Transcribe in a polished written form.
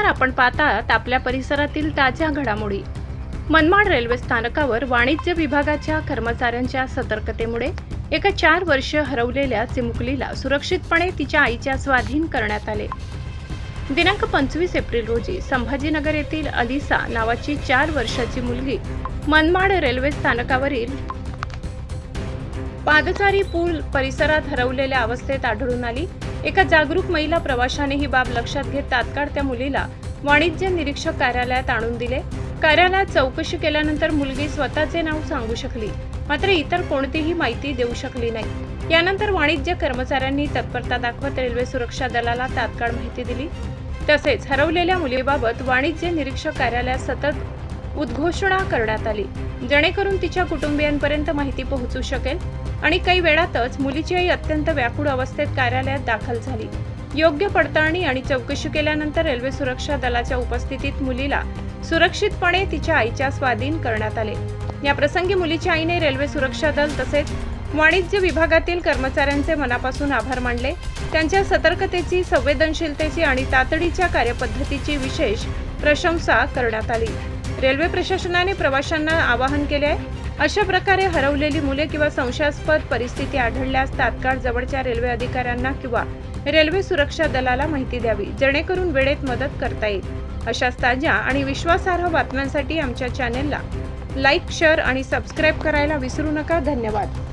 नमस्कार, आपण पाहतात आपल्या परिसरातील ताज्या घडामोडी। मनमाड रेल्वे स्थानकावर वाणिज्य विभागाच्या कर्मचाऱ्यांच्या सतर्कतेमुळे एका 4 वर्ष हरवलेल्या चिमुकलीला सुरक्षितपणे तिच्या आईच्या स्वाधीन करण्यात आले। दिनांक 25 एप्रिल रोजी संभाजीनगर येथील अलिसा नावाची 4 वर्षाची मुलगी मनमाड रेल्वे स्थानकावरील पादचारी पूल परिसरात हरवलेल्या अवस्थेत आढळून आली। एका जागरूक महिला प्रवाशाने ही बाब लक्षात घेत तात्काळ त्या मुलीला वाणिज्य निरीक्षक कार्यालयात आणून दिले। कार्यालयात चौकशी केल्यानंतर मुलगी स्वतःचे नाव सांगू शकली, मात्र इतर कोणतीही माहिती देऊ शकली नाही। यानंतर वाणिज्य कर्मचाऱ्यांनी तत्परता दाखवत रेल्वे सुरक्षा दलाला तात्काळ माहिती दिली। तसेच हरवलेल्या मुलीबाबत वाणिज्य निरीक्षक कार्यालयात सतत उद्घोषणा करण्यात आली, जेणेकरून तिच्या कुटुंबियांपर्यंत माहिती पोहोचू शकेल। आणि काही वेळातच मुलीची आई अत्यंत व्याकुळ अवस्थेत कार्यालयात दाखल झाली। योग्य पडताळणी आणि चौकशी केल्यानंतर रेल्वे सुरक्षा दलाच्या उपस्थितीत मुलीला सुरक्षितपणे तिच्या आईच्या स्वाधीन करण्यात आले। या प्रसंगी मुलीच्या आईने रेल्वे सुरक्षा दल तसेच वाणिज्य विभागातील कर्मचाऱ्यांचे मनापासून आभार मानले। त्यांच्या सतर्कतेची, संवेदनशीलतेची आणि तातडीच्या कार्यपद्धतीची विशेष प्रशंसा करण्यात आली। रेल्वे प्रशासनाने प्रवाशांना आवाहन केले आहे, अशा प्रकारे हरवलेली मुले किंवा संशयास्पद परिस्थिती आढळल्यास तात्काळ जवळच्या रेल्वे अधिकाऱ्यांना किंवा रेल्वे सुरक्षा दलाला माहिती द्यावी, जेणेकरून वेळेत मदत करता येईल। अशाच ताज्या आणि विश्वासार्ह बातम्यांसाठी आमच्या चॅनेलला लाईक, शेअर आणि सबस्क्राईब करायला विसरू नका। धन्यवाद।